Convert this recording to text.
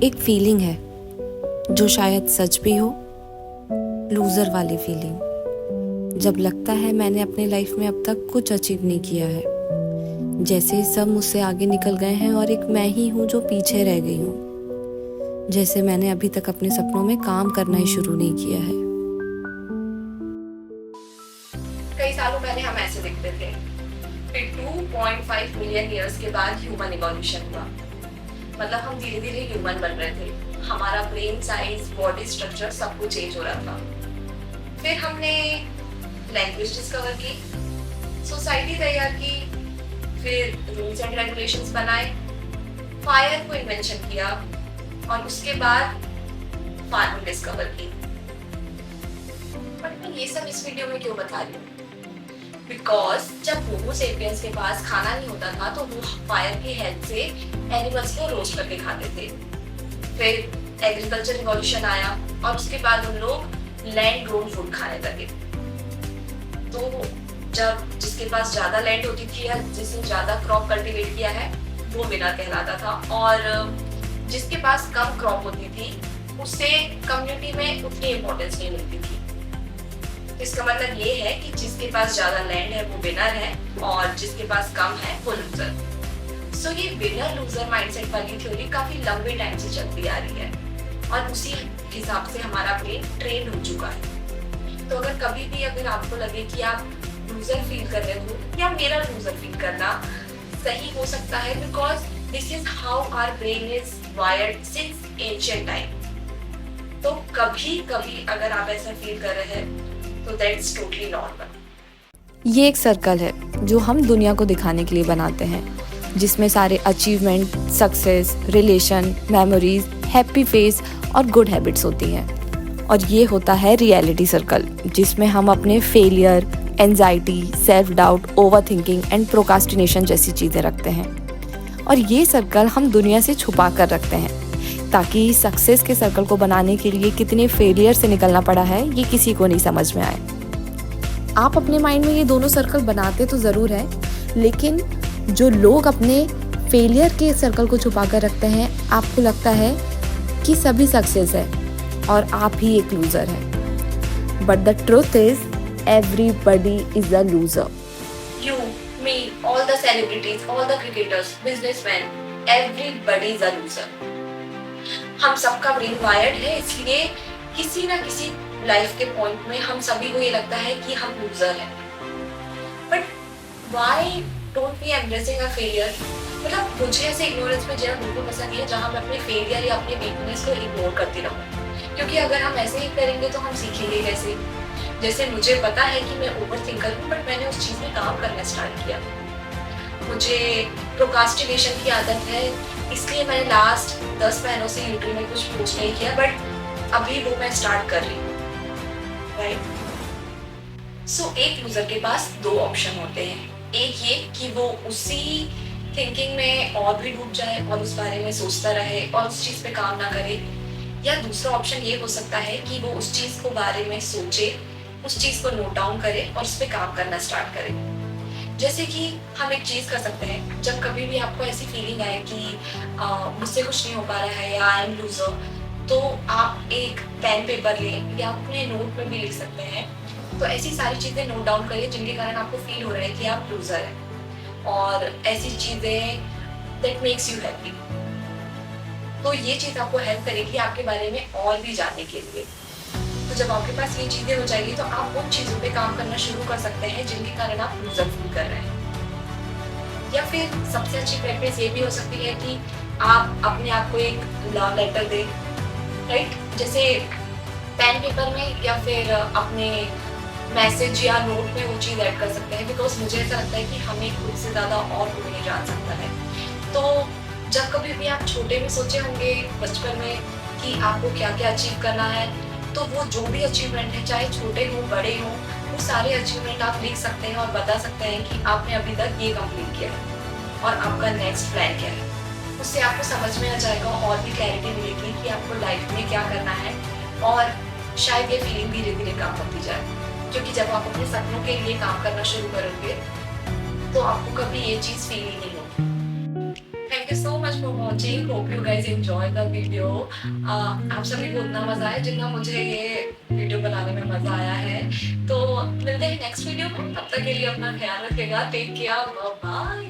एक फीलिंग है जो शायद सच भी हो, लूज़र वाली फीलिंग। जब लगता है मैंने अपने लाइफ में अब तक कुछ अचीव नहीं किया है, जैसे सब मुझसे आगे निकल गए हैं और एक मैं ही हूँ जो पीछे रह गई हूँ। जैसे मैंने अभी तक अपने सपनों में काम करना ही शुरू नहीं किया है। कई सालों पहले हम ऐसे दिखते थे, फिर 2.5 मिलियन ईयर्स के बाद ह्यूमन इवोल्यूशन हुआ। मतलब हम धीरे धीरे ह्यूमन बन रहे थे। हमारा ब्रेन साइज, बॉडी स्ट्रक्चर सब कुछ चेंज हो रहा था। फिर हमने लैंग्वेज डिस्कवर की, सोसाइटी तैयार की, फिर रूल्स एंड रेगुलेशंस बनाए, फायर को इन्वेंशन किया और उसके बाद फार्मिंग डिस्कवर की। बट मैं ये सब इस वीडियो में क्यों बता रही हूँ? बिकॉज जब होमो सेपियंस के पास खाना नहीं होता था तो वो फायर की हेल्प से एनिमल्स को रोस्ट करके खाते थे। फिर एग्रीकल्चर रिवॉल्यूशन आया और उसके बाद उन लोग लैंड ग्रोन फूड खाने लगे। तो जब जिसके पास ज्यादा लैंड होती थी या जिसने ज्यादा क्रॉप कल्टीवेट किया है वो विनर कहलाता था, और जिसके पास कम क्रॉप होती थी उसे कम्युनिटी में उतनी इम्पोर्टेंस नहीं मिलती थी। इसका मतलब ये है कि जिसके पास ज्यादा लैंड है वो विनर है और जिसके पास कम है वो लूजर। सो ये विनर लूजर माइंडसेट वाली थ्योरी काफी लंबे टाइम से चलती आ रही है और उसी हिसाब से हमारा ब्रेन ट्रेन हो चुका है। तो अगर कभी भी अगर आपको लगे कि आप लूजर फील कर रहे हो या मेरा लूजर फील करना सही हो सकता है, because this is how our brain is wired since ancient time. तो कभी कभी अगर आप ऐसा फील कर रहे हैं तो दैट्स टोटली नॉर्मल। ये एक सर्कल है जो हम दुनिया को दिखाने के लिए बनाते हैं, जिसमें सारे achievement, success, relation, memories, happy face और गुड हैबिट्स होती हैं। और ये होता है रियलिटी सर्कल, जिसमें हम अपने failure, anxiety, self doubt, over thinking and procrastination जैसी चीज़ें रखते हैं। और ये सर्कल हम दुनिया से छुपा कर रखते हैं ताकि सक्सेस के सर्कल को बनाने के लिए कितने फेलियर से निकलना पड़ा है ये किसी को नहीं समझ में आए। आप अपने माइंड में ये दोनों सर्कल बनाते तो ज़रूर हैं, लेकिन जो लोग अपने फेलियर के सर्कल को छुपा कर रखते हैं, आपको लगता है कि सभी सक्सेस है और आप ही एक लूज़र हैं। But the truth is everybody is a loser. You, me, all the celebrities, all the cricketers, businessmen, everybody is a loser. हम सबका ब्रेन वायर्ड है, इसलिए किसी ना किसी लाइफ के पॉइंट में हम सभी को ये लगता है कि हम लूजर हैं। But why don't we embracing a failure? मतलब मुझे ऐसे इग्नोरेंस में जीना बिल्कुल पसंद नहीं है जहाँ मैं अपने फेलियर या अपने वीकनेस को इग्नोर करती रहूँ, क्योंकि अगर हम ऐसे ही करेंगे तो हम सीखेंगे कैसे? जैसे मुझे पता है कि मैं ओवर थिंकर हूँ, बट मैंने उस चीज़ में काम करना स्टार्ट किया। मुझे प्रोकास्टिनेशन की आदत है, इसलिए मैंने लास्ट 10 महीनों से यूट्यूब में कुछ पोस्ट नहीं किया, बट अभी वो मैं स्टार्ट कर रही हूँ, राइट? सो एक यूजर के पास दो ऑप्शन होते हैं। एक ये कि वो उसी थिंकिंग में और भी डूब जाए और उस बारे में सोचता रहे और उस चीज़ पे काम ना करे, या दूसरा ऑप्शन ये हो सकता है कि वो उस चीज़ को बारे में सोचे, उस चीज़ को नोट डाउन करे और उस पर काम करना स्टार्ट करे। जैसे कि हम एक चीज़ कर सकते हैं, जब कभी भी आपको ऐसी फीलिंग आए कि मुझसे कुछ नहीं हो पा रहा है या आई एम लूजर, तो आप एक पेन पेपर लें या अपने नोट में भी लिख सकते हैं। तो ऐसी सारी चीज़ें नोट डाउन करिए जिनके कारण आपको फील हो रहा है कि आप लूजर हैं, और ऐसी चीज़ें दैट मेक्स यू हैप्पी। तो ये चीज़ आपको हेल्प करेगी आपके बारे में और भी जानने के लिए। तो जब आपके पास ये चीज़ें हो जाएगी तो आप उन चीज़ों पे काम करना शुरू कर सकते हैं जिनके कारण आप लूजर फील कर रहे हैं। या फिर सबसे अच्छी प्रैक्टिस ये भी हो सकती है कि आप अपने आप को एक लव लेटर दें, राइट? जैसे पेन पेपर में या फिर अपने मैसेज या नोट में वो चीज़ ऐड कर सकते हैं, बिकॉज मुझे ऐसा लगता है कि हमें खुद से ज़्यादा और कोई नहीं जान सकता है। तो जब कभी भी आप छोटे में सोचे होंगे बचपन में कि आपको क्या क्या अचीव करना है, तो वो जो भी अचीवमेंट है, चाहे छोटे हो बड़े हो, वो सारे अचीवमेंट आप लिख सकते हैं और बता सकते हैं कि आपने अभी तक ये कंप्लीट किया है और आपका नेक्स्ट प्लान क्या है। उससे आपको समझ में आ जाएगा और भी क्लैरिटी मिलेगी कि आपको लाइफ में क्या करना है, और शायद ये फीलिंग धीरे धीरे कम होती जाए, क्योंकि जब आप अपने सपनों के लिए काम करना शुरू करोगे तो आपको कभी ये चीज़ फील ही नहीं होगी। Thank you so much for watching, hope you guys enjoy the video. आप सभी को उतना मजा आया जितना मुझे ये वीडियो बनाने में मजा आया है। तो मिलते हैं नेक्स्ट वीडियो में, तब तक के लिए अपना ख्याल रखिएगा, टेक केयर, बाय बाय।